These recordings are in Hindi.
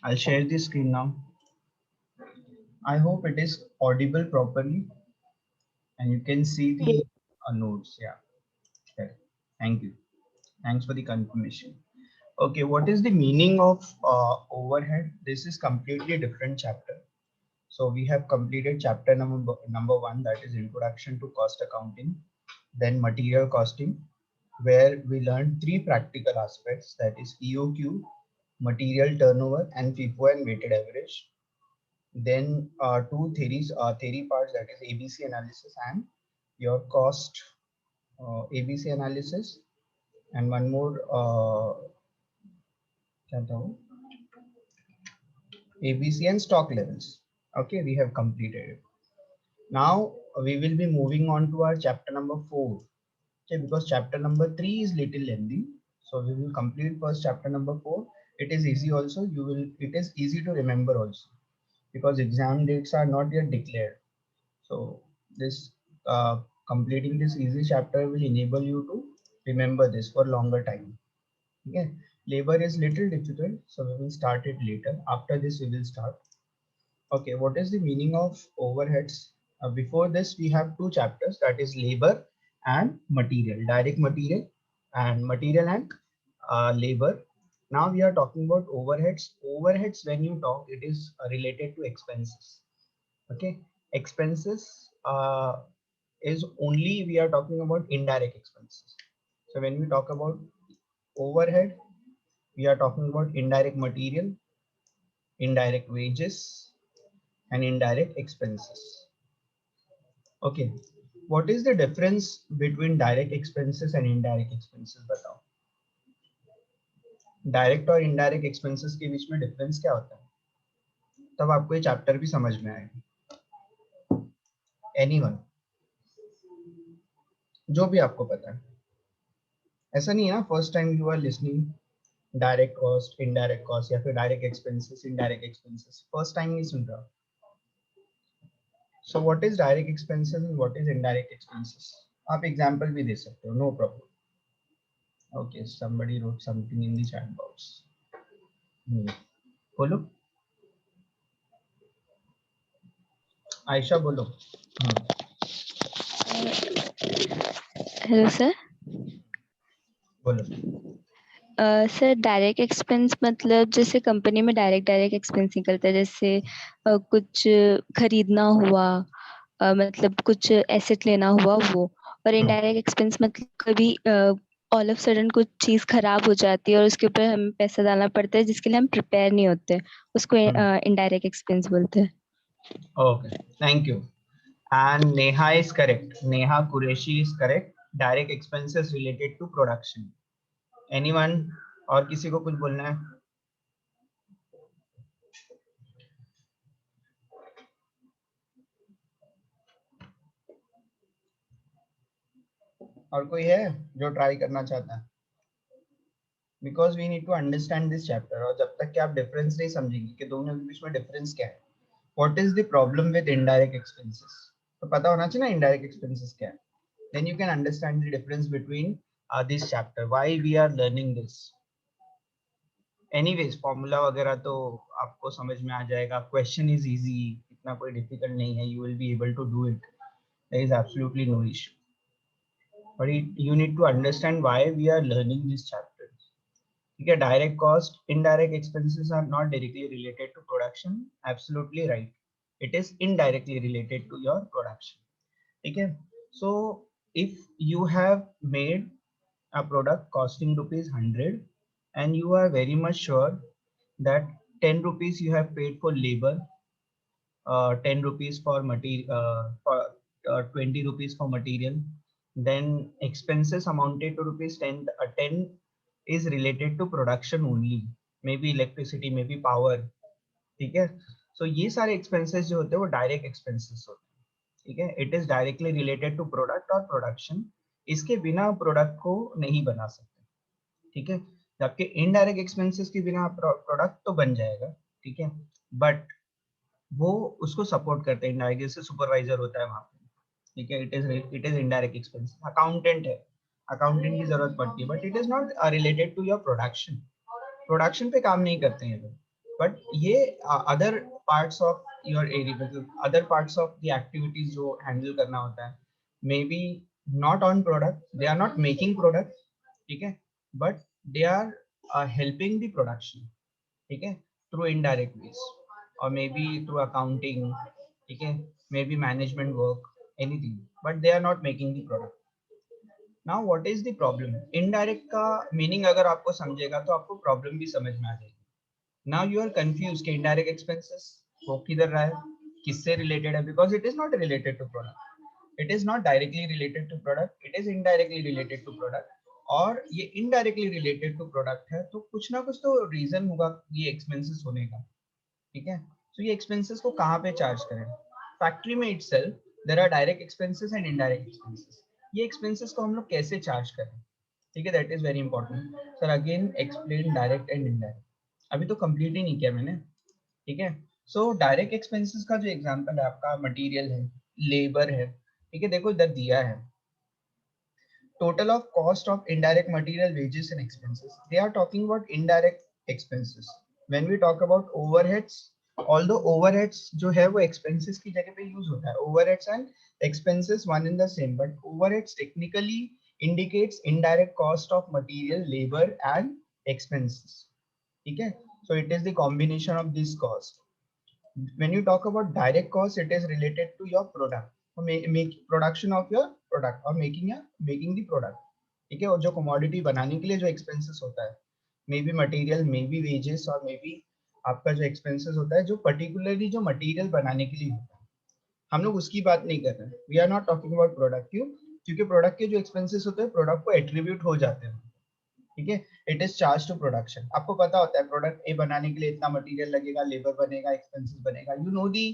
I'll share the screen now. I hope it is audible properly and you can see the notes. Yeah. Okay. Thank you. Thanks for the confirmation. Okay, what is the meaning of overhead? This is completely different chapter. So we have completed chapter number one, that is introduction to cost accounting, then material costing, where we learned three practical aspects, that is EOQ, material turnover, and FIFO and weighted average. Then two theory parts, that is ABC analysis and your cost ABC analysis, and one more क्या था वो? ABC and stock levels. Okay, we have completed it. Now we will be moving on to our chapter number 4. Okay, because chapter number 3 is little lengthy, so we will complete first chapter number 4. It is easy also. It is easy to remember also, because exam dates are not yet declared. So this completing this easy chapter will enable you to remember this for longer time. Okay, labor is little difficult, so we will start it later. After this, we will start. Okay, what is the meaning of overheads? Before this, we have two chapters, that is labor and material, direct material and labor. Now we are talking about overheads. Overheads, when you talk, it is related to expenses. Okay, expenses is only we are talking about indirect expenses. So when we talk about overhead, we are talking about indirect material, indirect wages, and indirect expenses. Okay, what is the difference between direct expenses and indirect expenses? बताओ, डायरेक्ट और इनडायरेक्ट एक्सपेंसेस के बीच में डिफरेंस क्या होता है? तब आपको ये चैप्टर भी समझ में आएगा. एनीवन, जो भी आपको पता है. ऐसा नहीं है ना first time you are listening direct cost, indirect cost, या फिर direct expenses, indirect expenses, first time नहीं सुन रहा. So what is direct expenses and what is indirect expenses? आप एग्जांपल भी दे सकते हो, no problem. Okay, somebody wrote something in the chat box. बोलो, आयशा बोलो. Hello sir. बोलो. सर डायरेक्ट एक्सपेंस मतलब जैसे कंपनी में डायरेक्ट एक्सपेंस निकलता है, जैसे कुछ खरीदना हुआ, मतलब कुछ एसेट लेना हुआ वो. और इनडायरेक्ट एक्सपेंस मतलब कभी ऑल ऑफ सडन कुछ चीज खराब हो जाती है और उसके ऊपर हमें पैसा डालना पड़ता है जिसके लिए हम प्रिपेयर नहीं होते, उसको इनडायरेक्ट एक्सपेंस बोलते हैं. Okay, thank you. And Neha is correct. Neha Qureshi is correct. Direct expenses related to production. Anyone? और किसी को कुछ बोलना है? और कोई है जो ट्राई करना चाहता है? Because we need to understand this chapter, और जब तक कि आप डिफरेंस नहीं समझेंगे कि दोनों के बीच में डिफरेंस क्या है, what is the problem with indirect expenses, तो पता होना चाहिए ना इनडायरेक्ट एक्सपेंसेस क्या है. Then you can understand the difference between this chapter, why we are learning this. Anyways formula वगैरह तो आपको समझ में आ जाएगा. क्वेश्चन इज इजी, इतना कोई डिफिकल्ट नहीं है. You will be able to do it. There is absolutely no issue. But you need to understand why we are learning this chapter. Okay, direct cost, indirect expenses are not directly related to production. Absolutely right. It is indirectly related to your production. Okay, so if you have made a product costing rupees 100 and you are very much sure that 10 rupees you have paid for labor, 10 rupees for material, 20 rupees for material, then expenses amounted to rupees 10. 10 is related to production only, maybe electricity, maybe power. ठीक है, so ये सारे expenses जो होते हैं वो direct expenses होते हैं. ठीक है, it is directly related to product और production. इसके बिना प्रोडक्ट को नहीं बना सकते. ठीक है, जबकि इनडायरेक्ट एक्सपेंसेस के बिना प्रोडक्ट तो बन जाएगा. ठीक है, बट वो उसको सपोर्ट करते हैं. इनडायरेक्ट जैसे सुपरवाइजर होता है वहां पे. ठीक है, it is indirect expense. Accountant है, अकाउंटेंट की जरूरत पड़ती है, but it is not related to your production. Production पे काम नहीं करते हैं लोग. बट ये other parts of your area, मतलब other parts of the activities जो हैंडल करना होता है, मे be not on product, they are not making product, ठीक है, but they are helping the production, ठीक है, थ्रू इनडायरेक्ट वेज, और मे बी थ्रू अकाउंटिंग, ठीक है, may be management work, anything, but they are not making the product. Now what is the problem? Indirect का मीनिंग अगर आपको समझेगा तो आपको प्रॉब्लम भी समझ में आ जाएगी. Now you are confused कि indirect expenses हो किधर रहा है, किससे related है, because it is not related to product. It is not directly related to product. It is indirectly related to product. और ये indirectly related to product है, तो कुछ ना कुछ तो reason होगा ये expenses होने का, ठीक है. So ये expenses को कहाँ पे charge करें? Factory में itself there are direct expenses and indirect expenses. ये expenses को हम लोग कैसे charge करें, ठीक है, that is very important. Sir again explain direct and indirect. अभी तो कंप्लीट ही नहीं किया मैंने, ठीक है. सो डायरेक्ट एक्सपेंसेस का जो एग्जांपल है आपका मटेरियल है, लेबर है, ठीक है, देखो इधर दिया है total of cost of indirect material, wages and expenses. They are talking about indirect expenses. When we talk about overheads, although overheads जो है वो expenses की जगह पे use होता है, overheads and expenses one in the same, but overheads technically indicates indirect cost of material, labor and expenses. ठीक है, so it is the combination of this cost. When you talk about direct cost, it is related to your product, make production of your product or making the product, ठीक है. और जो commodity बनाने के लिए जो expenses होता है, may be material, may be wages, और मे बी आपका जो एक्सपेंसेस होता है जो पर्टिकुलरली जो मटेरियल बनाने के लिए होता है, हम लोग उसकी बात नहीं कर रहे हैं. We are not talking about product. क्यों? क्योंकि प्रोडक्ट के जो एक्सपेंसेस होते हैं प्रोडक्ट को एट्रीब्यूट हो जाते हैं, ठीक है. It is charge to production. आपको पता होता है प्रोडक्ट ए बनाने के लिए इतना मटेरियल लगेगा, लेबर बनेगा, एक्सपेंसेस बनेगा. You know the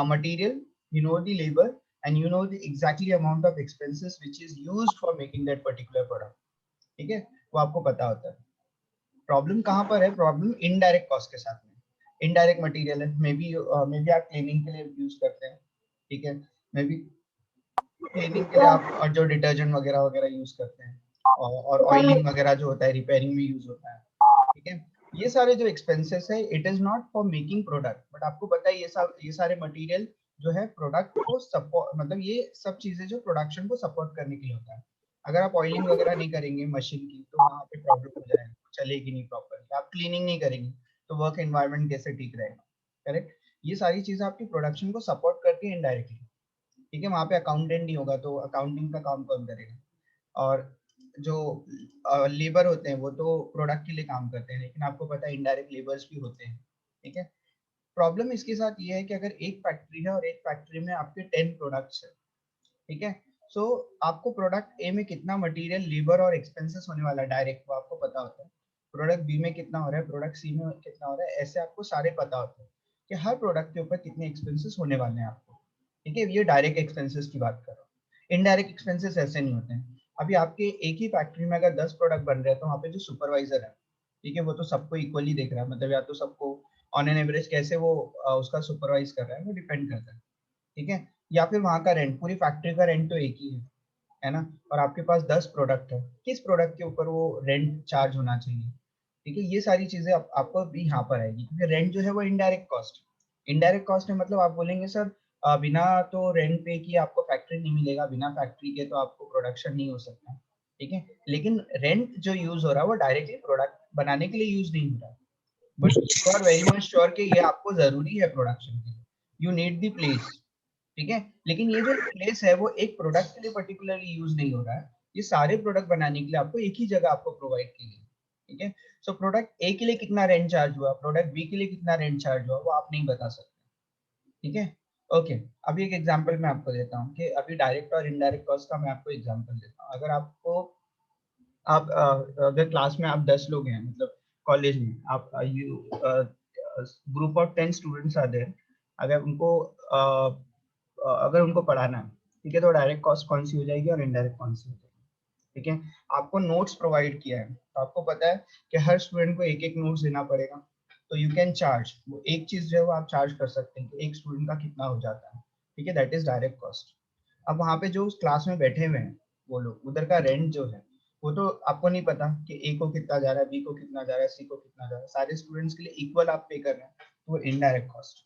material, you know the labour, and you know the exactly amount of expenses which is used for making that particular product, ठीक है, वो आपको पता होता है. प्रॉब्लम कहाँ पर है? प्रॉब्लम इनडायरेक्ट कॉस्ट के साथ में. इनडायरेक्ट मटेरियल है, मे बी आप क्लीनिंग के लिए यूज करते हैं, ठीक है, मे बी क्लीनिंग के लिए आप और जो डिटर्जेंट वगैरह वगैरह यूज करते हैं, और ऑयलिंग वगैरह जो होता है रिपेयरिंग में यूज होता है, ठीक है. ये सारे जो एक्सपेंसेस है, it is not for making product, but आपको पता है ये सारे मटेरियल जो है प्रोडक्ट को सपोर्ट, मतलब ये सब चीजें जो प्रोडक्शन को सपोर्ट करने के लिए होता है. अगर आप ऑयलिंग वगैरह नहीं करेंगे मशीन की तो वहाँ पे प्रॉब्लम हो जाएगा, चलेगी नहीं प्रॉपर. आप क्लीनिंग नहीं करेंगे तो वर्क एनवायरनमेंट कैसे ठीक रहेगा, करेक्ट. ये सारी चीजें आपकी प्रोडक्शन को सपोर्ट करती है इनडायरेक्टली, ठीक है. वहाँ पे अकाउंटेंट नहीं होगा तो अकाउंटिंग का काम कौन करेगा? और जो लेबर होते हैं वो तो प्रोडक्ट के लिए काम करते हैं, लेकिन आपको पता है इनडायरेक्ट लेबर्स भी होते हैं, ठीक है. प्रॉब्लम इसके साथ ये है कि अगर एक फैक्ट्री है और एक फैक्ट्री में आपके 10 प्रोडक्ट्स है, ठीक है, सो आपको प्रोडक्ट ए में कितना मटेरियल, लेबर और एक्सपेंसेस होने वाला है डायरेक्ट, वो आपको पता होता है. प्रोडक्ट बी में कितना हो रहा है, प्रोडक्ट सी में कितना हो रहा है, ऐसे आपको सारे पता होते हैं कि हर प्रोडक्ट के ऊपर कितने एक्सपेंसेस होने वाले हैं आपको, ठीक है. ये डायरेक्ट एक्सपेंसेस की बात कर रहा हूँ. इनडायरेक्ट एक्सपेंसेस ऐसे नहीं होते हैं. अभी आपके एक ही फैक्ट्री में अगर 10 प्रोडक्ट बन रहे हैं तो वहाँ पे जो सुपरवाइजर है, ठीक है, वो तो सबको इक्वली देख रहा है, मतलब या तो सबको ऑन एन एवरेज कैसे वो उसका सुपरवाइज कर रहा है वो डिपेंड करता है, ठीक है. या फिर वहाँ का रेंट, पूरी फैक्ट्री का रेंट तो एक ही है ना, और आपके पास 10 प्रोडक्ट है, किस प्रोडक्ट के ऊपर वो रेंट चार्ज होना चाहिए, ठीक है. ये सारी चीजें आपको भी यहाँ पर आएगी, क्योंकि रेंट जो है वो इनडायरेक्ट कॉस्ट. इनडायरेक्ट कॉस्ट में मतलब आप बोलेंगे सर बिना तो रेंट पे किए आपको फैक्ट्री नहीं मिलेगा, बिना फैक्ट्री के तो आपको प्रोडक्शन नहीं हो सकता, ठीक है. लेकिन रेंट जो यूज हो रहा है वो डायरेक्टली प्रोडक्ट बनाने के लिए यूज नहीं हो रहा है, but you are very much sure कि ये आपको जरूरी है प्रोडक्शन के लिए. यू नीड द प्लेस, ठीक है. लेकिन ये जो प्लेस है वो एक प्रोडक्ट के लिए पर्टिकुलरली यूज नहीं हो रहा है, ये सारे प्रोडक्ट बनाने के लिए आपको एक ही जगह आपको प्रोवाइड की गई, ठीक है. सो प्रोडक्ट ए के लिए कितना रेंट चार्ज हुआ, प्रोडक्ट बी के लिए कितना रेंट चार्ज हुआ, वो आप नहीं बता सकते, ठीक है. ओके, अभी एक एग्जांपल मैं आपको देता हूँ कि अभी डायरेक्ट और इनडायरेक्ट कॉस्ट का मैं आपको एग्जांपल देता हूँ. अगर आपको आप अगर क्लास में आप 10 लोग हैं, मतलब कॉलेज में आप यू ग्रुप ऑफ 10 स्टूडेंट्स आते हैं, अगर उनको अगर उनको पढ़ाना है, ठीक है, तो डायरेक्ट कॉस्ट कौन सी हो जाएगी और इनडायरेक्ट कौन सी हो जाएगी, ठीक है. आपको नोट्स प्रोवाइड किया है तो आपको पता है कि हर स्टूडेंट को एक एक नोट्स देना पड़ेगा, तो यू कैन चार्ज, वो एक चीज जो है वो आप चार्ज कर सकते हैं कि एक स्टूडेंट का कितना हो जाता है, ठीक है. That is direct cost. अब वहाँ पे जो क्लास में बैठे हुए हैं वो लोग, उधर का रेंट जो है वो तो आपको नहीं पता कि ए को कितना जा रहा है, बी को कितना जा रहा है, सी को कितना जा रहा है, सारे स्टूडेंट्स के लिए इक्वल आप पे कर रहे हैं, तो वो इनडायरेक्ट कॉस्ट,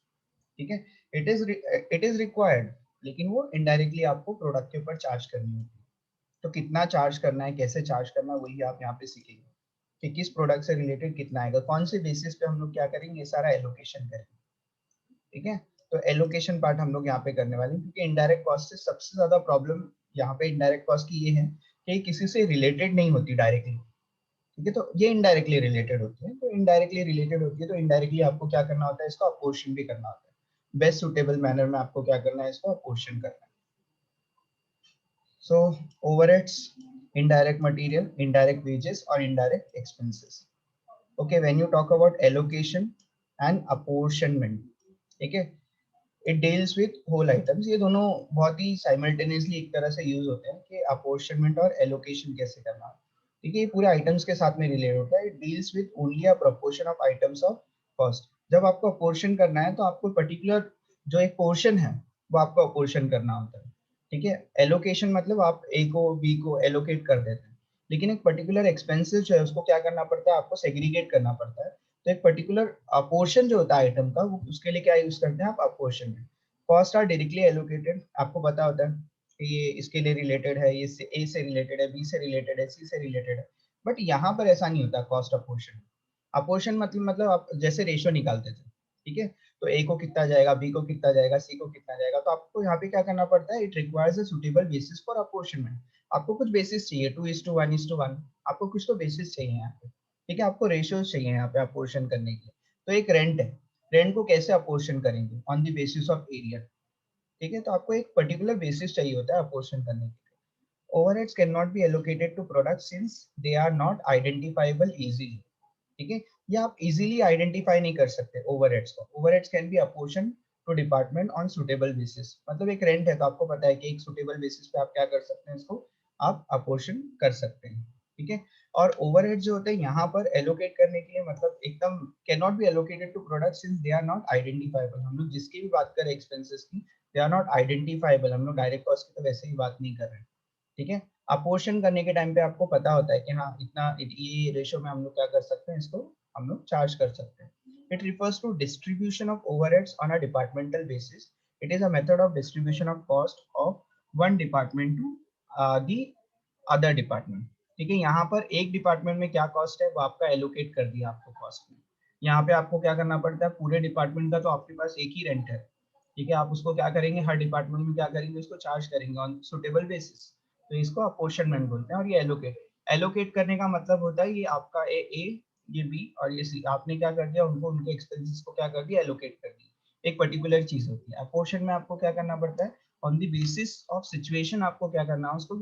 ठीक है। इट इज रिक्वायर्ड, लेकिन वो इनडायरेक्टली आपको प्रोडक्ट के ऊपर चार्ज करनी होती है। तो कितना चार्ज करना है, कैसे चार्ज करना है, वही आप यहाँ पे सीखेंगे कि किस प्रोडक्ट से रिलेटेड कितना आएगा, कौन से बेसिस पे हम लोग क्या करेंगे, ये सारा एलोकेशन करेंगे, ठीक है। तो एलोकेशन पार्ट हम लोग यहाँ पे करने वाले हैं, क्योंकि इनडायरेक्ट कॉस्ट से सबसे ज्यादा प्रॉब्लम यहाँ पे इनडायरेक्ट कॉस्ट की ये है कि किसी से रिलेटेड नहीं होती डायरेक्टली, ठीक है। तो ये इनडायरेक्टली रिलेटेड होती है, तो इनडायरेक्टली रिलेटेड होती है, तो इनडायरेक्टली आपको क्या करना होता है, इसको अपोर्शन भी करना होता है, बेस्ट सुटेबल मैनर में आपको क्या करना है, इसको अपोर्शन करना है। सो overheads, indirect material, indirect wages और indirect expenses. Okay, when you talk about allocation and apportionment, ठीक है, it deals with whole items. ये दोनों बहुत ही simultaneously एक तरह से यूज होते हैं कि apportionment और allocation कैसे करना है, ठीक है। ये पूरे आइटम्स के साथ में रिलेट होता है। It deals with only a proportion of items of cost. जब आपको अपोर्शन करना है तो आपको पर्टिकुलर जो एक पोर्शन है वो आपको अपोर्शन करना होता है, ठीक है। एलोकेशन मतलब आप ए को बी को एलोकेट कर देते हैं, लेकिन एक पर्टिकुलर एक्सपेंसेस जो है उसको क्या करना पड़ता है, आपको सेग्रीगेट करना पड़ता है। तो एक पर्टिकुलर पोर्शन जो होता है आइटम का, वो उसके लिए क्या यूज करते हैं आप, अपोर्शन में। कॉस्ट आर डायरेक्टली एलोकेटेड, आपको पता होता है कि ये इसके लिए रिलेटेड है, ये ए से रिलेटेड है, बी से रिलेटेड है, सी से रिलेटेड है। बट यहाँ पर ऐसा नहीं होता कॉस्ट अपोर्शन। अपोर्शन मतलब आप जैसे रेशियो निकालते थे, ठीक है। तो ए को कितना जाएगा, बी को कितना जाएगा, सी को कितना जाएगा, तो आपको यहाँ पे क्या करना पड़ता है, it requires a suitable basis for apportionment. आपको कुछ बेसिस चाहिए, 2:1:1, आपको कुछ तो बेसिस चाहिए यहाँ पे, ठीक है। आपको रेशियोज चाहिए यहाँ पे अपोर्शन करने के लिए। तो एक रेंट है, रेंट को कैसे अपोर्शन करेंगे, on the basis of area, ठीक है। तो आपको एक पर्टिकुलर बेसिस चाहिए होता है अपोर्शन करने के लिए। Overheads cannot be allocated to products since they are not identifiable easily, ठीक है। ये आप इजीली आइडेंटिफाई नहीं कर सकते ओवरहेड्स को। Overheads can be apportion to department on suitable basis, मतलब एक रेंट है तो आपको पता है कि एक सुटेबल बेसिस पे आप क्या कर सकते हैं, इसको आप अपोर्शन कर सकते हैं, ठीक है। और ओवरहेड जो होते हैं यहाँ पर एलोकेट करने के लिए, मतलब एकदम can not be allocated to product since they are not identifiable. हम लोग जिसकी भी बात करें एक्सपेंसेस की, दे आर नॉट आइडेंटिफाइबल, हम लोग डायरेक्ट कॉस्ट की तो वैसे ही बात नहीं कर रहे हैं, ठीक है। अपोर्शन करने के टाइम पे आपको पता होता है कि हाँ इतना ये रेशियो में हम लोग क्या कर सकते हैं, इसको हम लोग चार्ज कर सकते हैं। It refers to distribution of overheads on a departmental basis. It is a method of distribution of cost of one department to the other department, ठीक है। यहाँ पर एक डिपार्टमेंट में क्या कॉस्ट है वो आपका एलोकेट कर दिया आपको कॉस्ट में। यहाँ पे आपको क्या करना पड़ता है, पूरे डिपार्टमेंट का तो आपके पास एक ही रेंट है, ठीक है। आप उसको क्या करेंगे, हर डिपार्टमेंट में क्या करेंगे, उसको चार्ज करेंगे ऑन सुटेबल बेसिस। तो इसको अपोर्शनमेंट बोलते हैं। और ये एलोकेट, एलोकेट करने का मतलब होता है ये आपका ए, ये बी और ये सी, आपने क्या कर दिया, उनको उनके एक्सपेंसेस को क्या कर दिया, एलोकेट कर दिया। एक पर्टिकुलर चीज होती है। अपोर्शन में आपको क्या करना पड़ता है, on the basis of situation आपको क्या करना है, उसको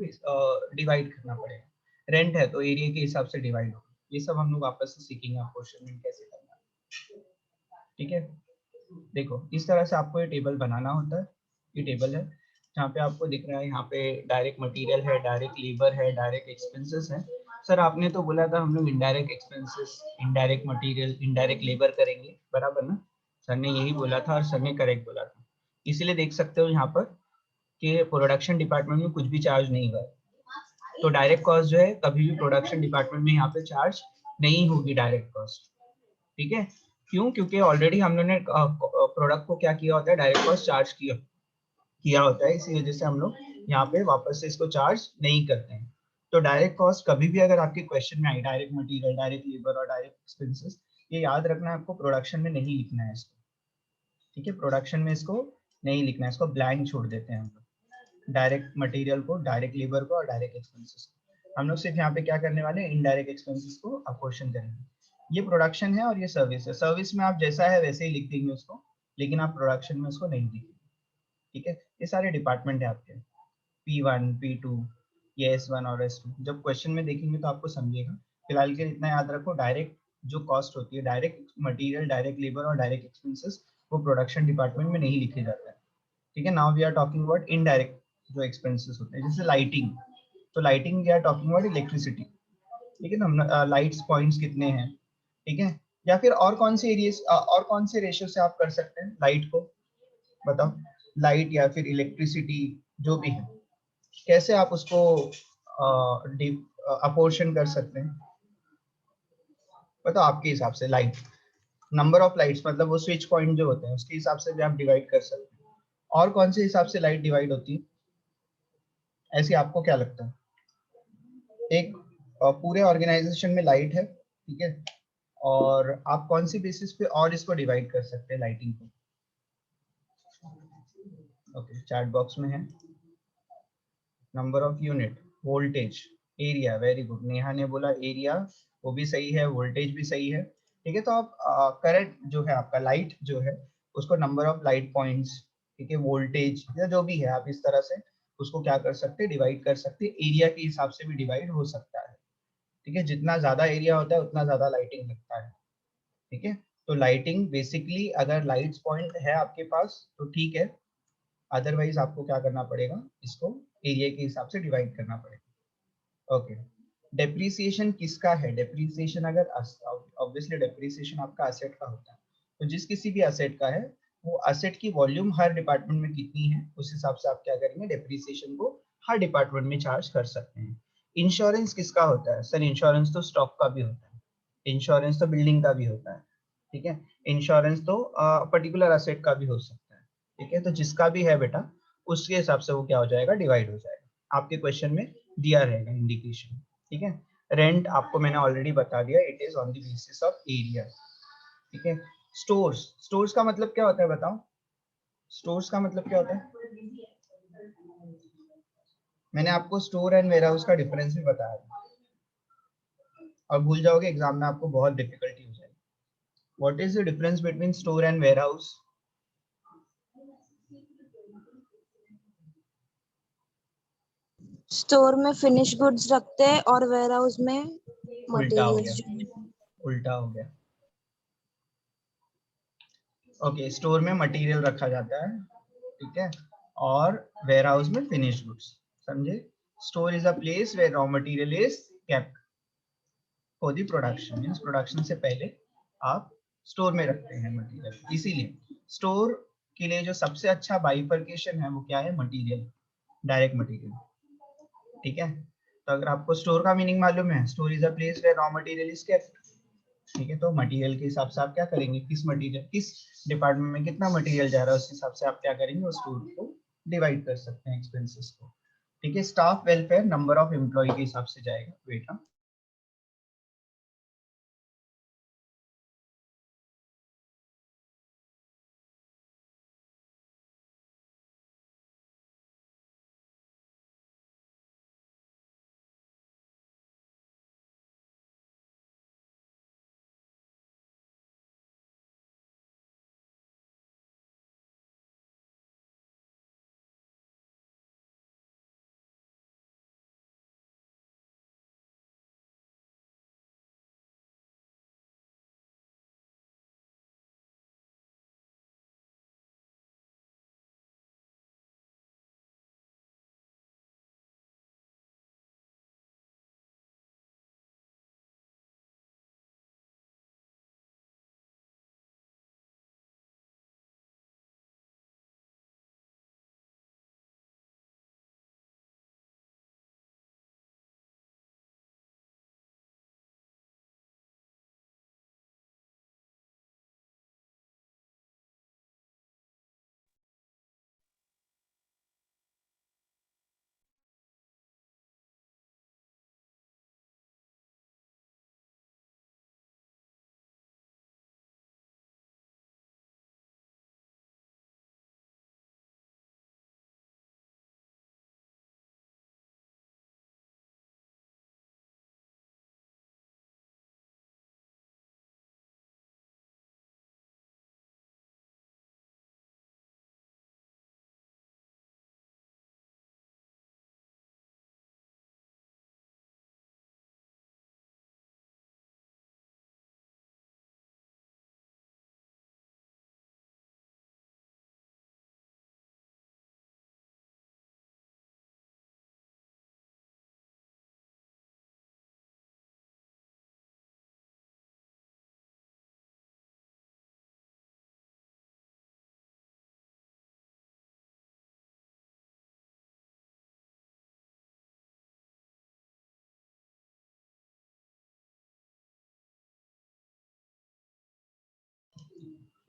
डिवाइड करना पड़ेगा। रेंट है तो एरिया के हिसाब से डिवाइड होगा। ये सब हम लोग वापस से सीखेंगे अपोर्शनमेंट कैसे करना है, ठीक है। देखो इस तरह से आपको ये टेबल बनाना होता है। ये टेबल है जहाँ पे आपको दिख रहा है, यहाँ पे डायरेक्ट मटेरियल है, डायरेक्ट लेबर है, डायरेक्ट एक्सपेंसेस है। सर आपने तो बोला था हम लोग indirect expenses, indirect material, indirect labour करेंगे, बराबर ना। सर ने यही बोला था और सर ने करेक्ट बोला था। इसीलिए देख सकते हो यहाँ पर कि प्रोडक्शन डिपार्टमेंट में कुछ भी चार्ज नहीं हुआ। तो डायरेक्ट कॉस्ट जो है कभी भी प्रोडक्शन डिपार्टमेंट में यहाँ पे चार्ज नहीं होगी डायरेक्ट कॉस्ट, ठीक है। क्यों, क्योंकि ऑलरेडी हम लोगों ने प्रोडक्ट को क्या किया होता है, डायरेक्ट कॉस्ट चार्ज किया होता है। इसी वजह से हम लोग यहाँ पे वापस से इसको चार्ज नहीं करते हैं। तो डायरेक्ट कॉस्ट कभी भी अगर आपके क्वेश्चन में आई, डायरेक्ट मटेरियल, डायरेक्ट लेबर और डायरेक्ट एक्सपेंसेस, ये याद रखना है आपको, प्रोडक्शन में नहीं लिखना है इसको, ठीक है। प्रोडक्शन में इसको नहीं लिखना है, इसको ब्लैंक छोड़ देते हैं हम लोग। डायरेक्ट मटेरियल को, डायरेक्ट लेबर को और डायरेक्ट एक्सपेंसेस को हम लोग सिर्फ यहाँ पे क्या करने वाले हैं, इनडायरेक्ट एक्सपेंसेस को अपोर्शन करेंगे। ये प्रोडक्शन है और ये सर्विस है। सर्विस में आप जैसा है वैसे ही लिख देंगे उसको, लेकिन आप प्रोडक्शन में उसको नहीं लिखेंगे, ठीक है। ये सारे डिपार्टमेंट है आपके, P1, P2, ये S1 और S2। जब क्वेश्चन में देखेंगे तो आपको समझेगा। फिलहाल के इतना याद रखो, डायरेक्ट जो कॉस्ट होती है, डायरेक्ट मटेरियल, डायरेक्ट लेबर और डायरेक्ट एक्सपेंसेस, वो प्रोडक्शन डिपार्टमेंट में नहीं लिखे जाते हैं, ठीक है। Now we are talking about indirect जो एक्सपेंसेस होते हैं, जैसे लाइटिंग। तो lighting we are talking about electricity, ठीक है ना। लाइट्स पॉइंट्स कितने हैं, ठीक है। या फिर और कौन से एरिया और कौन से रेशियो से आप कर सकते हैं लाइट को, बताओ। लाइट या फिर इलेक्ट्रिसिटी जो भी है, कैसे आप उसको अपोर्शन कर सकते हैं? बताओ आपके हिसाब से लाइट, नंबर ऑफ लाइट्स मतलब वो स्विच पॉइंट जो होते हैं उसके हिसाब से भी आप डिवाइड कर सकते हैं। और कौन से हिसाब से लाइट डिवाइड होती है ऐसी आपको क्या लगता है? एक पूरे ऑर्गेनाइजेशन में लाइट है, ठीक है, और आप कौन सी बेसिस पे और इसको डिवाइड कर सकते हैं लाइटिंग को? ओके, चैट बॉक्स में है। Number of unit, voltage, area, very good, Neha ने बोला एरिया, वो भी सही है, वोल्टेज भी सही है। ठीक है, तो आप करंट जो है आपका लाइट जो है उसको नंबर ऑफ लाइट पॉइंट्स, ठीक है, वोल्टेज या जो भी है आप इस तरह से उसको क्या कर सकते हैं, डिवाइड कर सकते हैं। एरिया के हिसाब से भी डिवाइड हो सकता है, ठीक है, जितना ज्यादा एरिया होता है उतना ज्यादा लाइटिंग लगता है। ठीक है, तो लाइटिंग बेसिकली अगर लाइट्स पॉइंट है आपके पास तो ठीक है, अदरवाइज आपको क्या करना पड़ेगा, इसको एरिया के हिसाब से डिवाइड करना पड़ेगा। ओके, डेप्रिसिएशन किसका है? डेप्रिसिएशन अगर ऑब्वियसली डेप्रिसिएशन आपका असेट का होता है, तो जिस किसी भी असेट का है वो असेट की वॉल्यूम हर डिपार्टमेंट में कितनी है उस हिसाब से आप क्या करेंगे, डेप्रिसिएशन को हर डिपार्टमेंट में चार्ज कर सकते हैं। इंश्योरेंस किसका होता है? सर इंश्योरेंस तो स्टॉक का भी होता है, इंश्योरेंस तो बिल्डिंग का भी होता है, ठीक है, इंश्योरेंस तो पर्टिकुलर असेट का भी हो सकता है। ठीक है, तो जिसका भी है बेटा उसके हिसाब से वो क्या हो जाएगा, डिवाइड हो जाएगा। आपके क्वेश्चन में दिया रहेगा इंडिकेशन। ठीक है, रेंट आपको मैंने ऑलरेडी बता दिया, it is on the basis of area. ठीक है, स्टोर्स, स्टोर्स का मतलब क्या होता है बताओ? स्टोर्स का मतलब क्या होता है? मैंने आपको स्टोर एंड वेयर हाउस का डिफरेंस भी बताया था, और भूल जाओगे एग्जाम में आपको बहुत डिफिकल्टी हो जाएगी। What is the difference between store and warehouse? Store में फिनिश गुड्स रखते हैं और वेयर हाउस में उल्टा हो मटेरियल्स। गया, उल्टा हो गया। ओके, स्टोर में मटेरियल रखा जाता है, ठीक है, और वेयर हाउस में फिनिश गुड्स। समझे? Store is a place where raw material is kept for the production, means production से पहले आप स्टोर में रखते हैं मटेरियल। इसीलिए स्टोर के लिए जो सबसे अच्छा बाइफरकेशन है वो क्या है, मटेरियल, डायरेक्ट मटेरियल। ठीक है, तो अगर आपको स्टोर का मीनिंग मालूम है, store is a place where raw material is kept, ठीक है, तो मटेरियल के हिसाब से आप क्या करेंगे, किस मटेरियल, किस डिपार्टमेंट में कितना मटेरियल जा रहा है उस हिसाब से आप क्या करेंगे, उस स्टोर को डिवाइड कर सकते हैं एक्सपेंसेस को। ठीक है, staff welfare number of employ के हिसाब से जाएगा बेटा।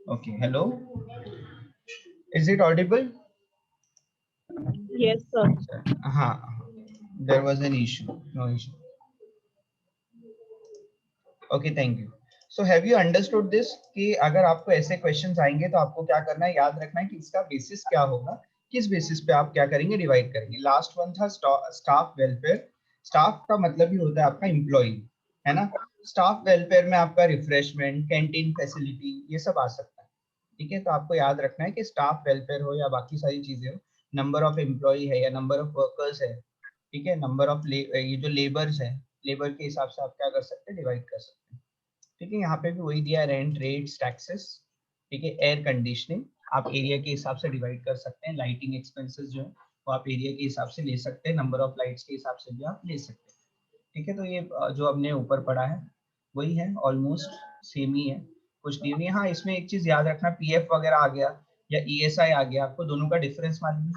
Okay, hello. Is it audible? Yes, sir. हाँ, there was an issue. No issue. Okay, thank you. So have you understood this कि अगर आपको ऐसे क्वेश्चंस आएंगे तो आपको क्या करना है, याद रखना है कि इसका बेसिस क्या होगा, किस बेसिस पे आप क्या करेंगे, डिवाइड करेंगे. लास्ट वन था स्टाफ वेलफेयर. स्टाफ का मतलब ही होता है आपका एम्प्लॉय, है ना. स्टाफ वेलफेयर में आपका रिफ्रेशमेंट, कैंटीन फैसिलिटी, ये सब आ सकता है. ठीक है, तो आपको याद रखना है कि स्टाफ वेलफेयर हो या बाकी सारी चीजें हो, नंबर ऑफ एम्प्लॉय है या नंबर ऑफ वर्कर्स है, ठीक है, नंबर ऑफ ये जो लेबर्स है, लेबर के हिसाब से आप क्या कर सकते हैं, डिवाइड कर सकते हैं. ठीक है, यहाँ पे भी वही दिया, रेंट, रेट्स, टैक्सेस. ठीक है, एयर कंडीशनिंग आप एरिया के हिसाब से डिवाइड कर सकते हैं. लाइटिंग एक्सपेंसेस जो है वो आप एरिया के हिसाब से ले सकते हैं, नंबर ऑफ लाइट्स के हिसाब से भी आप ले सकते हैं. ठीक है, तो ये जो हमने ऊपर पढ़ा है वही है, ऑलमोस्ट सेम ही है, कुछ नहीं है. हाँ, इसमें एक चीज याद रखना, पीएफ वगैरह आ गया या ईएसआई आ गया, आपको दोनों का डिफरेंस मालूम है.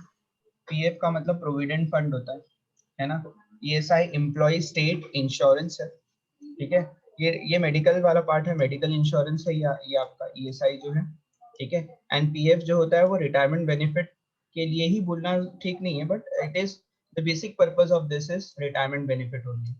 पीएफ का मतलब प्रोविडेंट फंड होता है ना. ईएसआई एम्प्लॉय स्टेट इंश्योरेंस है. ठीक है, ये मेडिकल वाला पार्ट है, मेडिकल इंश्योरेंस है, या ये आपका ईएसआई जो है. ठीक है, एंड पीएफ जो होता है वो रिटायरमेंट बेनिफिट के लिए ही बोलना ठीक नहीं है, but it is the basic purpose of this is retirement benefit only.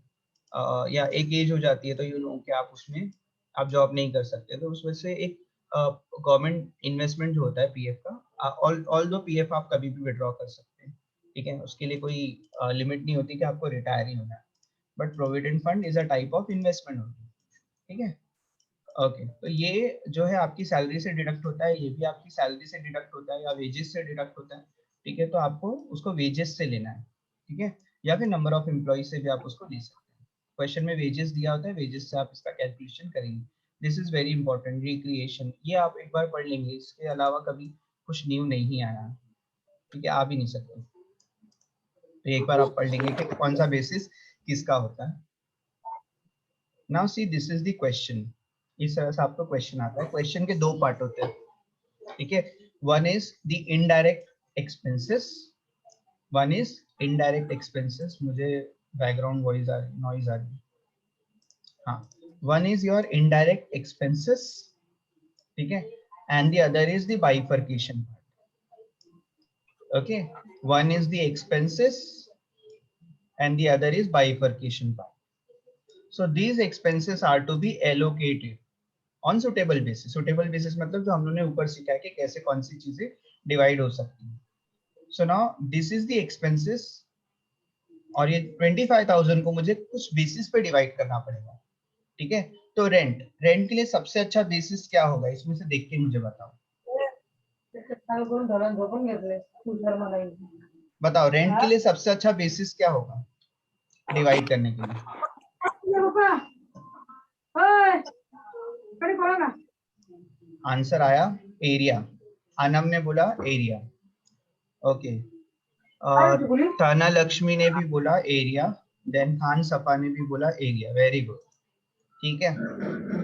या एक एज हो जाती है तो यू नो कि आप उसमें आप जॉब नहीं कर सकते, तो उस वजह से एक गवर्नमेंट इन्वेस्टमेंट जो होता है पीएफ का, ऑल दो पीएफ आप कभी भी विड्रॉ कर सकते हैं. ठीक है, उसके लिए कोई लिमिट नहीं होती कि आपको रिटायर ही होना है, but provident fund is a type of investment होती है. ठीक है, ओके. तो ये जो है आपकी सैलरी से डिडक्ट होता है, ये भी आपकी सैलरी से डिडक्ट होता है या वेजेस से डिडक्ट होता है. ठीक है, तो आपको उसको वेजेस से लेना है. ठीक है, या फिर नंबर ऑफ एम्प्लॉय से भी आप उसको ले सकते हैं. क्वेश्चन में वेजेस दिया होता है, वेजेस से आप इसका कैलकुलेशन करेंगे. This is very important. Recreation ये आप एक बार पढ़ लेंगे, इसके अलावा कभी कुछ न्यू नहीं आया. ठीक है, आ भी नहीं सकते, तो एक बार आप पढ़ लेंगे कि कौन सा बेसिस किसका होता है. Now see this is the question. इस तरह से आपको क्वेश्चन आता है. क्वेश्चन के दो पार्ट होते हैं. ठीक है, one is the indirect expenses, one is indirect expenses. मुझे बैकग्राउंड वॉइस नॉइज आ रही है. हाँ, one is your indirect expenses. ठीक है, and the other is the bifurcation part. Okay, one is the expenses and the other is bifurcation part. So these expenses are to be allocated on suitable basis. Suitable basis मतलब जो हम लोगों ने ऊपर सीखा है कि कैसे कौन सी चीजें डिवाइड हो सकती हैं. So now this is the expenses, और ये 25,000 को मुझे कुछ बेसिस पे डिवाइड करना पड़ेगा. ठीक है, तो रेंट, रेंट के लिए सबसे अच्छा बेसिस क्या होगा, इसमें से देख के मुझे बताओ. बताओ, रेंट के लिए सबसे अच्छा बेसिस क्या होगा डिवाइड करने के लिए. आंसर आया एरिया. अनम ने बोला एरिया. ओके, ताना लक्ष्मी ने भी बोला एरिया, देन खान सपा ने भी बोला एरिया. Very good. ठीक है,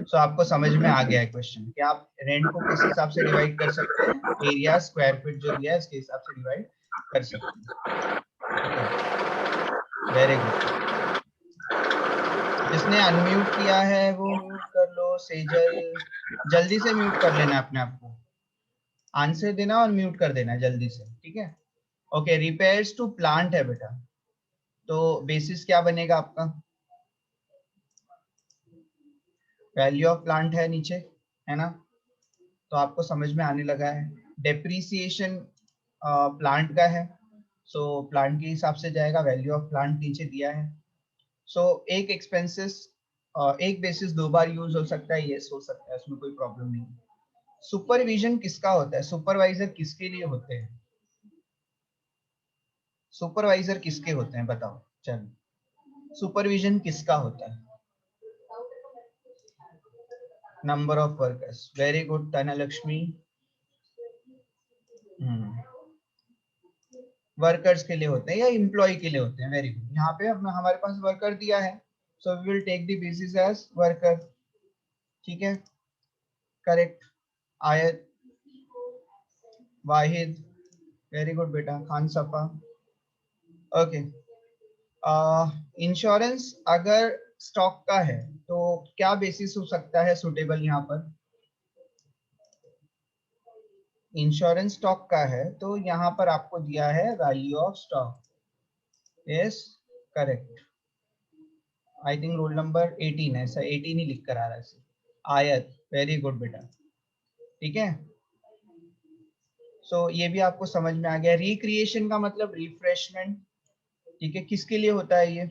सो आपको समझ में आ गया है क्वेश्चन कि आप रेंट को किस हिसाब से डिवाइड कर सकते हैं, एरिया स्क्वायर फीट जो दिया है उसके हिसाब से डिवाइड कर सकते हैं. Very good. जिसने अनम्यूट किया है वो म्यूट कर लो. सेजल, जल्दी से म्यूट कर लेना अपने आप को, आंसर देना और म्यूट कर देना जल्दी से. ठीक है, ओके. रिपेयर्स टू प्लांट है बेटा, तो बेसिस क्या बनेगा आपका, वैल्यू ऑफ प्लांट है नीचे, है ना, तो आपको समझ में आने लगा है. डेप्रीसिएशन प्लांट का है, सो प्लांट के हिसाब से जाएगा. वैल्यू ऑफ प्लांट नीचे दिया है. सो एक एक्सपेंसेस एक बेसिस दो बार यूज हो सकता है, यस हो सकता है, उसमें कोई प्रॉब्लम नहीं. सुपरविजन किसका होता है, सुपरवाइजर किसके लिए होते हैं, सुपरवाइजर किसके होते हैं बताओ. चलो, सुपरविजन किसका होता है, number of workers. Very good ताना लक्ष्मी. वर्कर्स के लिए होते हैं या एम्प्लॉय के लिए होते हैं. Very good. यहाँ पे हमारे पास वर्कर दिया है, so we will take the basis as worker. ठीक है, करेक्ट. आयत, वाहिद, वेरी गुड बेटा. खान सफा. ओके, इंश्योरेंस अगर स्टॉक का है तो क्या बेसिस हो सकता है सुटेबल यहाँ पर, इंश्योरेंस स्टॉक का है तो यहाँ पर आपको दिया है value of stock. Yes, correct. I think roll number 18 है, ऐसा 18 ही लिख कर आ रहा है. आयत, वेरी गुड बेटा. ठीक है, सो ये भी आपको समझ में आ गया. रिक्रिएशन का मतलब रिफ्रेशमेंट. ठीक है, किसके लिए होता है ये?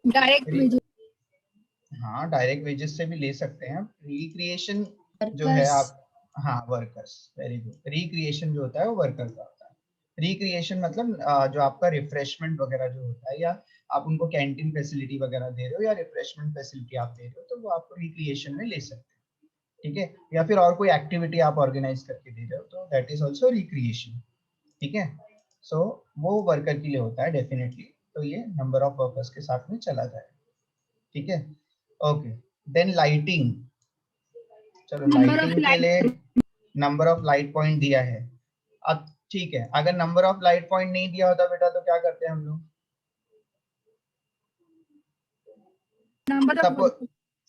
डायरेक्ट हाँ, डायरेक्ट वेजेस से भी ले सकते हैं. रिक्रिएशन जो है Workers. आप, हाँ वर्कर्स, वेरी गुड. रिक्रिएशन जो होता है वो वर्कर का होता है. रिक्रिएशन मतलब जो आपका रिफ्रेशमेंट वगैरह जो होता है, या आप उनको कैंटीन फैसिलिटी वगैरह दे रहे हो या रिफ्रेशमेंट फैसिलिटी आप दे रहे हो, तो वो आप रिक्रिएशन में ले सकते हैं. ठीक है, या फिर और कोई एक्टिविटी आप ऑर्गेनाइज करके दे रहे हो तो दैट इज ऑल्सो रिक्रिएशन. ठीक है, सो वो वर्कर के लिए होता है डेफिनेटली. तो ये नंबर ऑफ वर्कर्स के साथ में चला जाए. ठीक है, ओके. Then lighting. चलो, लाइटिंग के लिए नंबर ऑफ लाइट पॉइंट दिया है. अब ठीक है, अगर नंबर ऑफ लाइट पॉइंट नहीं दिया होता बेटा तो क्या करते हैं हम लोग? सबको,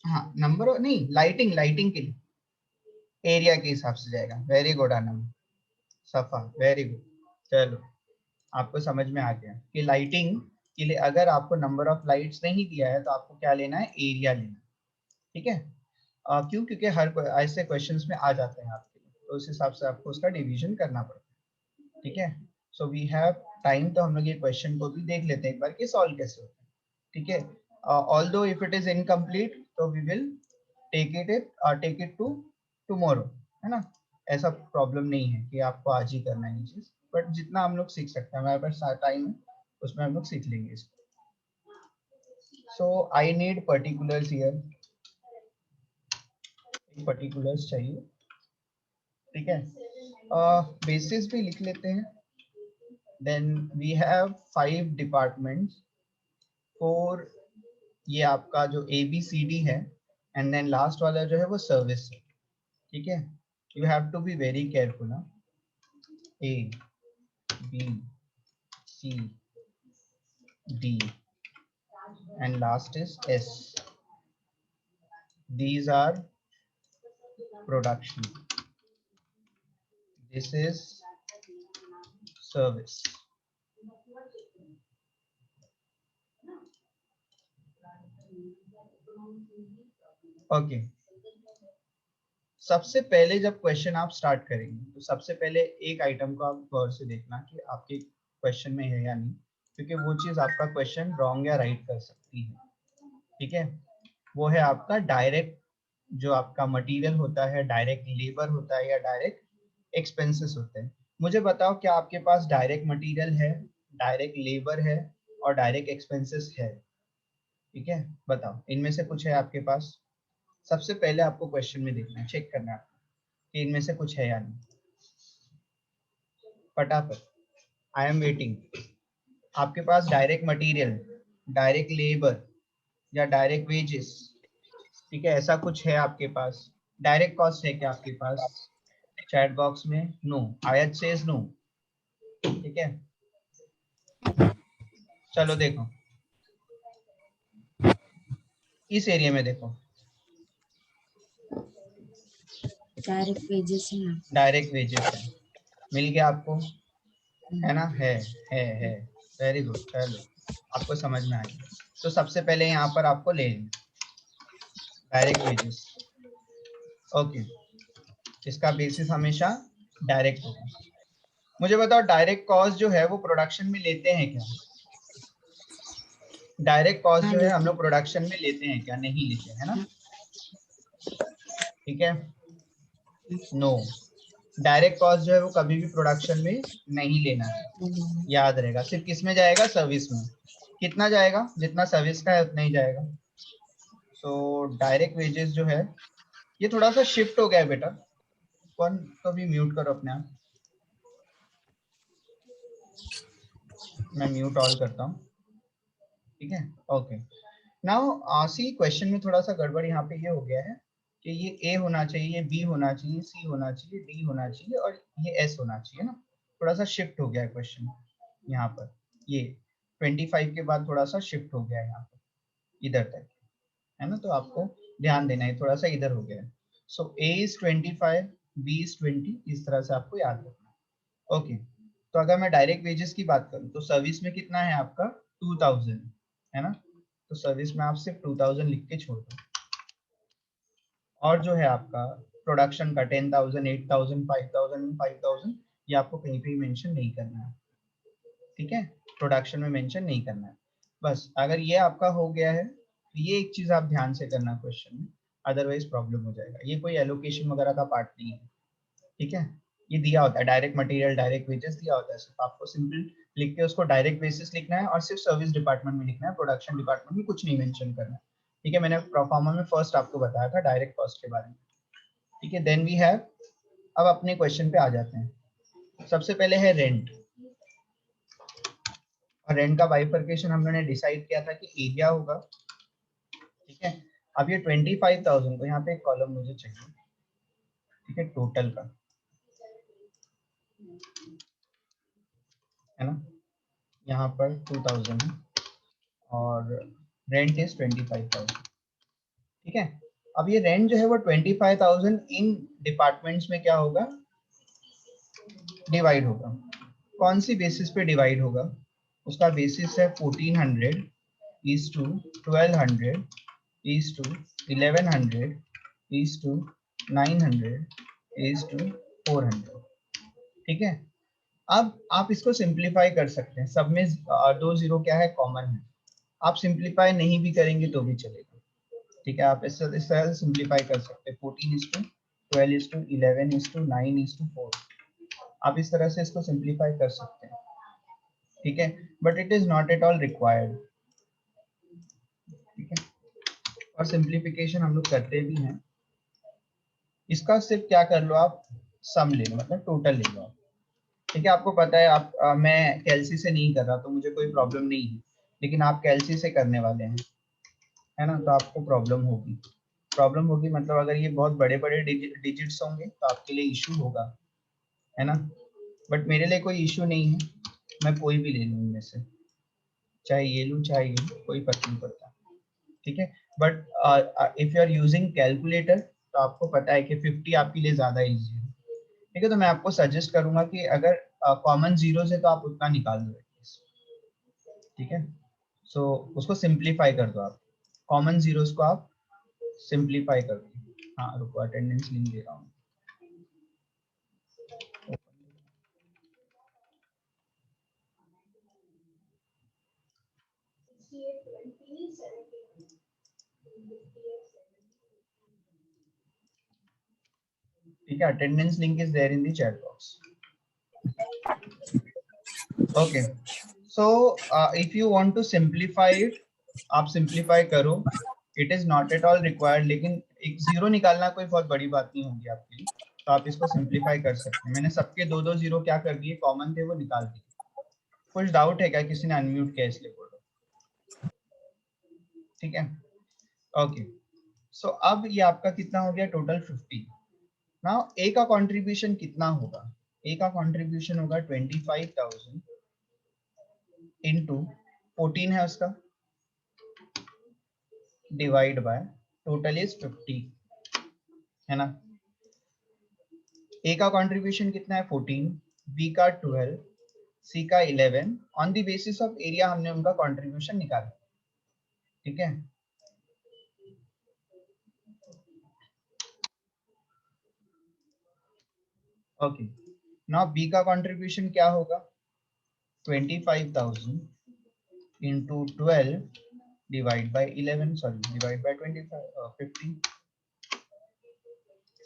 हाँ, नंबर नहीं, लाइटिंग, लाइटिंग के लिए एरिया के हिसाब से जाएगा. वेरी गुड आनंद, सफा, वेरी गुड. चलो, आपको समझ में आ गया कि लाइटिंग के लिए अगर आपको नंबर ऑफ लाइट्स नहीं दिया है तो आपको क्या लेना है? एरिया लेना. ठीक है, क्यों? क्योंकि हर ऐसे क्वेश्चंस में आ जाते हैं आपके लिए, तो उस हिसाब से आपको उसका डिवीजन करना पड़ता है. ठीक है, सो वी हैव टाइम, तो हम लोग ये क्वेश्चन को भी देख लेते हैं एक बार कि सॉल्व कैसे होता है. ठीक है, although if it is incomplete तो we will take it to tomorrow, है ना. ऐसा प्रॉब्लम नहीं है कि आपको आज ही करना है ये चीज, बट जितना हम लोग सीख सकते हैं, हमारे पास टाइम है, उसमें हम लोग सीख लेंगे इसको. So I need particulars here, particulars चाहिए. ठीक है, बेसिस भी लिख लेते हैं. देन वी हैव 5 डिपार्टमेंट्स, 4 ये आपका जो ABCD है, एंड देन लास्ट वाला जो है वो सर्विस है. ठीक है, you have to be very careful. ABCD and last is S. These are production. This is service. Okay. सबसे पहले जब क्वेश्चन आप स्टार्ट करेंगे तो सबसे पहले एक आइटम को आप गौर से देखना कि आपके क्वेश्चन में है या नहीं, क्योंकि वो चीज आपका क्वेश्चन रॉन्ग या राइट कर सकती है. ठीक है, वो है आपका डायरेक्ट, जो आपका मटेरियल होता है, डायरेक्ट लेबर होता है या डायरेक्ट एक्सपेंसेस होते हैं. मुझे बताओ, क्या आपके पास डायरेक्ट मटेरियल है, डायरेक्ट लेबर है और डायरेक्ट एक्सपेंसेस है? ठीक है, बताओ, इनमें से कुछ है आपके पास? सबसे पहले आपको क्वेश्चन में देखना है, चेक करना है कि इनमें से कुछ है या नहीं. फटाफट, आई एम वेटिंग. आपके पास डायरेक्ट मटेरियल, डायरेक्ट लेबर या डायरेक्ट वेजेस, ठीक है, ऐसा कुछ है आपके पास? डायरेक्ट कॉस्ट है क्या आपके पास? चैट बॉक्स में नो, आयत सेज नो. ठीक है, चलो देखो इस एरिया में, देखो डायरेक्ट वेजेस है ना. डायरेक्ट वेजेस है. मिल गया आपको, है ना? है. Very good. चलो, आपको समझ में आ गया. तो सबसे पहले यहाँ पर आपको ले डायरेक्ट वेजेस. ओके, इसका बेसिस हमेशा डायरेक्ट होगा. मुझे बताओ, डायरेक्ट कॉस्ट जो है वो प्रोडक्शन में लेते हैं क्या? डायरेक्ट कॉस्ट जो है हम लोग प्रोडक्शन में लेते हैं क्या? नहीं लेते, है ना. ठीक है, नो, डायरेक्ट कॉस्ट जो है वो कभी भी प्रोडक्शन में नहीं लेना है, याद रहेगा. सिर्फ किस में जाएगा? सर्विस में. कितना जाएगा? जितना सर्विस का है उतना ही जाएगा. सो डायरेक्ट वेजेस जो है, ये थोड़ा सा शिफ्ट हो गया है बेटा. कौन तो भी म्यूट करो अपने आप. मैं म्यूट ऑल करता हूँ. ठीक है, ओके. नाउ सी, क्वेश्चन में थोड़ा सा गड़बड़ यहाँ पे ये हो गया है कि ये A होना चाहिए, B होना चाहिए, C होना चाहिए, D होना चाहिए और ये S होना चाहिए ना. थोड़ा सा शिफ्ट हो गया है क्वेश्चन यहाँ पर. ये 25 के बाद थोड़ा सा शिफ्ट हो गया है यहाँ पर इधर तक, है ना. तो आपको ध्यान देना है, थोड़ा सा इधर हो गया है. सो A is 25, B is 20, इस तरह से आपको याद रखना। ओके, तो अगर मैं डायरेक्ट वेजेस की बात करूं तो सर्विस में कितना है आपका 2000 है ना, तो सर्विस में आप सिर्फ 2000 लिख के छोड़ दो। और जो है आपका प्रोडक्शन का 10,000, 8,000, 5,000, 5,000 ये आपको कहीं पे मेंशन नहीं करना है, ठीक है, प्रोडक्शन में मेंशन नहीं करना है। बस अगर ये आपका हो गया है तो ये एक चीज आप ध्यान से करना क्वेश्चन में, अदरवाइज प्रॉब्लम हो जाएगा। ये कोई एलोकेशन वगैरह का पार्ट नहीं है, ठीक है, ये दिया होता है डायरेक्ट मटेरियल डायरेक्ट वेजेस दिया होता है, सिर्फ आपको सिंपल लिख के उसको डायरेक्ट बेसिस लिखना है और सिर्फ सर्विस डिपार्टमेंट में लिखना है, प्रोडक्शन डिपार्टमेंट में कुछ नहीं मेंशन करना है, ठीक है। मैंने प्रोफार्मा में फर्स्ट आपको बताया था डायरेक्ट कॉस्ट के बारे में, ठीक है। देन वी हैव, अब अपने क्वेश्चन पे आ जाते हैं। सबसे पहले है रेंट, और रेंट का बाइफर्केशन हम लोगों ने डिसाइड किया था कि एरिया होगा, ठीक है। अब ये 25,000 को यहाँ पे एक कॉलम मुझे चाहिए, ठीक है, टोटल का, है ना, यहाँ पर 2000 है और रेंट इज 25,000, ठीक है। अब ये रेंट जो है वो 25,000 इन डिपार्टमेंट्स में क्या होगा, डिवाइड होगा। कौन सी बेसिस पे डिवाइड होगा, उसका बेसिस है 1400 is to 1200 is to 1100 is to 900 is to 400, ठीक है। अब आप इसको सिंप्लीफाई कर सकते हैं, सब में दो जीरो क्या है, कॉमन है। आप सिंप्लीफाई नहीं भी करेंगे तो भी चलेगा, ठीक है। आप इस तरह से सिंप्लीफाई कर सकते हैं, 14 is to 12 is to 11 is to 9 is to 4, आप इस तरह से इसको सिंप्लीफाई कर सकते हैं, ठीक है, but it is not at all required, ठीक है। और सिंप्लीफिकेशन हम लोग करते भी हैं, इसका सिर्फ क्या कर लो आप, सम ले लो, मतलब टोटल ले लो आप, ठीक है। आपको पता है आप मैं कैलसी से नहीं कर रहा तो मुझे कोई प्रॉब्लम नहीं है, लेकिन आप कैलसी से करने वाले हैं, है ना, तो आपको प्रॉब्लम होगी। प्रॉब्लम होगी मतलब अगर ये बहुत बड़े बड़े डिजिट्स होंगे तो आपके लिए इशू होगा, है ना, बट मेरे लिए कोई इशू नहीं है, मैं कोई भी ले लूँ इनमें से, चाहे ये लूँ चाहे ये लूँ, कोई फर्क नहीं पड़ता, ठीक है। But if you are using calculator तो आपको पता है कि 50 आपके लिए ज्यादा इजी है, ठीक है। तो मैं आपको सजेस्ट करूंगा कि अगर कॉमन जीरो है तो आप उतना निकाल दो, ठीक है। सो उसको सिंप्लीफाई कर दो आप, कॉमन जीरोस को आप सिंप्लीफाई कर दो। हाँ रुको, अटेंडेंस लिंक दे रहा हूँ। ठीक है, attendance link is there in the chat box. Okay, so if you want to simplify it, आप सिंप्लीफाई करो, it is not at all required, लेकिन एक जीरो निकालना कोई बहुत बड़ी बात नहीं होगी आपके लिए, तो आप इसको सिंप्लीफाई कर सकते हैं। मैंने सबके दो दो जीरो क्या कर दिए, कॉमन थे वो निकाल दिए। कुछ डाउट है क्या, किसी ने अनम्यूट किया इसलिए बोलो, ठीक है। ओके, सो अब ये आपका कितना हो गया, टोटल 50। नाउ ए का कंट्रीब्यूशन कितना होगा, ए का कंट्रीब्यूशन होगा 25,000 इनटू 14 है उसका, डिवाइड बाय टोटल इज 50, है ना। ए का कंट्रीब्यूशन कितना है 14, बी का 12, सी का 11, on the basis of area हमने उनका कंट्रीब्यूशन निकाला, ठीक है। ओके, नाउ बी का कंट्रीब्यूशन क्या होगा, 25,000 into 12 divide by 11, sorry divide by 50।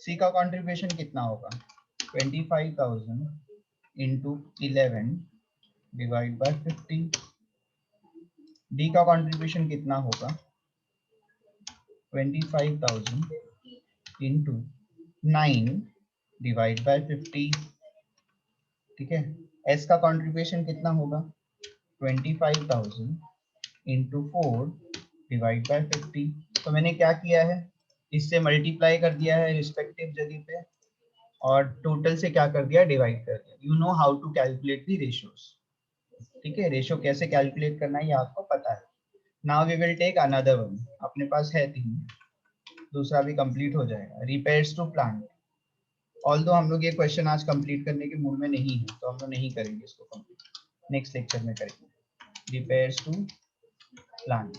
सी का कंट्रीब्यूशन कितना होगा, 25,000 into 11 divide by 50। डी का कंट्रीब्यूशन कितना होगा, 25,000 into 9 divide by 50, ठीक है। एस का कंट्रीब्यूशन कितना होगा, 25,000 into 4 divide by 50। तो मैंने क्या किया है, इससे मल्टीप्लाई कर दिया है रिस्पेक्टिव जगह पे, और टोटल से क्या कर दिया, डिवाइड कर दिया। You know how to calculate the ratios, ठीक है, रेशियो कैसे कैलकुलेट करना है ये आपको पता है। Now we will take another one, अपने पास है 3, दूसरा भी कंप्लीट हो जाएगा, रिपेयर्स टू प्लांट। ऑल्दो हम लोग ये क्वेश्चन आज कंप्लीट करने के मूड में नहीं है, तो हम लोग नहीं करेंगे इसको कंप्लीट, नेक्स्ट लेक्चर में करेंगे। रिपेयर्स टू प्लांट,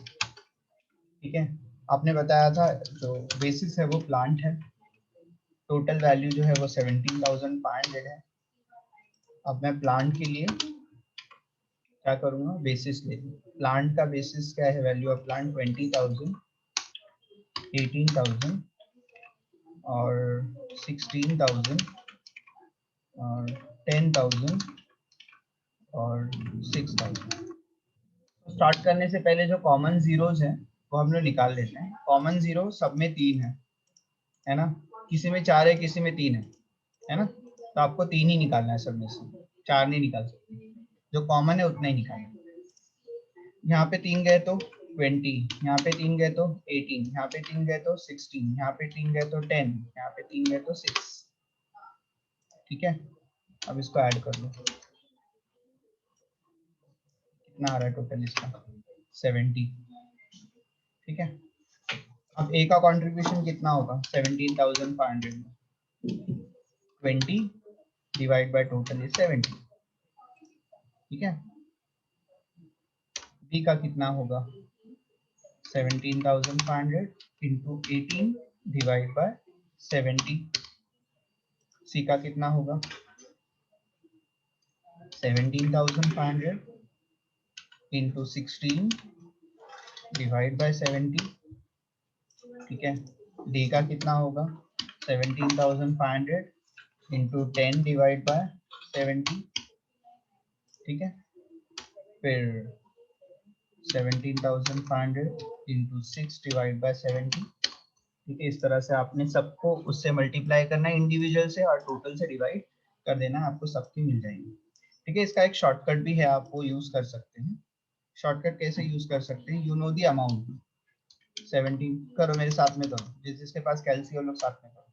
ठीक है। आपने बताया था जो बेसिस है वो प्लांट है, टोटल वैल्यू जो है वो 17,500 है। अब मैं प्लांट के लिए क्या करूँगा, बेसिस ले लूँ। प्लांट का बेसिस क्या है, वैल्यू ऑफ प्लांट 20,000, 18,000 और 16,000 और 10,000 और 6,000। स्टार्ट करने से पहले जो कॉमन जीरोज हैं वो हम लोग निकाल लेते हैं। कॉमन जीरो सब में 3 है ना, किसी में 4 है, किसी में 3 है ना, तो आपको 3 ही निकालना है सब में से, 4 नहीं निकाल सकते, जो कॉमन है उतना ही निकालना है। यहाँ पे 3 गए तो 20, यहाँ पे 3 गए तो 18, यहाँ पे 3 गए तो 16, यहाँ पे 3 गए तो 10, यहाँ पे 3 गए तो 6, ठीक है। अब इसको ऐड कर लो, कितना आ रहा है टोटल इसका, 70, ठीक है। अब ए का कंट्रीब्यूशन कितना होगा, 17,500 में 20 डिवाइड बाय टोटल इज 70, ठीक है। बी का कितना होगा, 17,500 इंटू 18 डिवाइड बाय 70। सी का कितना होगा, 17,500 इंटू 16 डिवाइड बाय 70, ठीक है। डी का कितना होगा, 17,500 इंटू 10 डिवाइड बाय 70, ठीक है। फिर 17,500 इंटू 6 डिवाइड बाय 70, ठीक है। इस तरह से आपने सबको उससे मल्टीप्लाई करना है इंडिविजुअल से, और टोटल से डिवाइड कर देना, आपको सबकी मिल जाएंगी, ठीक है। इसका एक शॉर्टकट भी है, आप वो यूज कर सकते हैं। शॉर्टकट कैसे यूज कर सकते हैं, यू नो दी अमाउंट, 17 करो, मेरे साथ में करो, जिसके पास कैलसी लोग साथ में करो।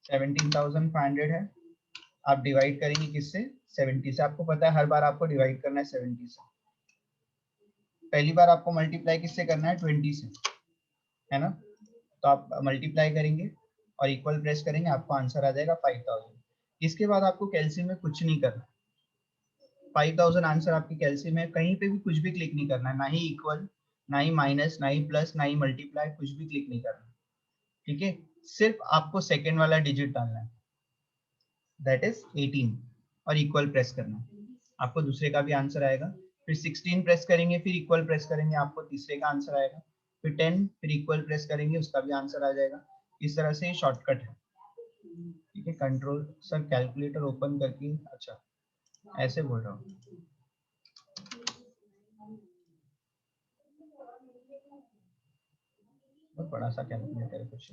17,500 है, आप डिवाइड करेंगे किससे, 70 से। आपको पता है हर बार आपको डिवाइड करना है 70 से, पहली बार आपको मल्टीप्लाई किससे करना है, 20 से, है ना। तो आप मल्टीप्लाई करेंगे और इक्वल प्रेस करेंगे, आपको आंसर आ जाएगा 5,000। इसके बाद आपको कैलसी में कुछ नहीं करना, 5,000 आंसर आपकी कैलसी में, कहीं पे भी कुछ भी क्लिक नहीं करना है, ना ही इक्वल, ना ही माइनस, ना ही प्लस, ना ही मल्टीप्लाई, कुछ भी क्लिक नहीं करना, ठीक है। सिर्फ आपको सेकेंड वाला डिजिट डालना है, दैट इज 18, और इक्वल प्रेस करना है, आपको दूसरे का भी आंसर आएगा। फिर 16 प्रेस करेंगे, फिर इक्वल प्रेस करेंगे, आपको तीसरे का आंसर आएगा। फिर 10, फिर इक्वल प्रेस करेंगे, उसका भी आंसर आ जाएगा। इस तरह से शॉर्टकट है, ठीक है। कंट्रोल सर कैलकुलेटर ओपन करके, अच्छा ऐसे बोल रहा हूँ, बहुत बड़ा सा कैलकुलेटर है कुछ।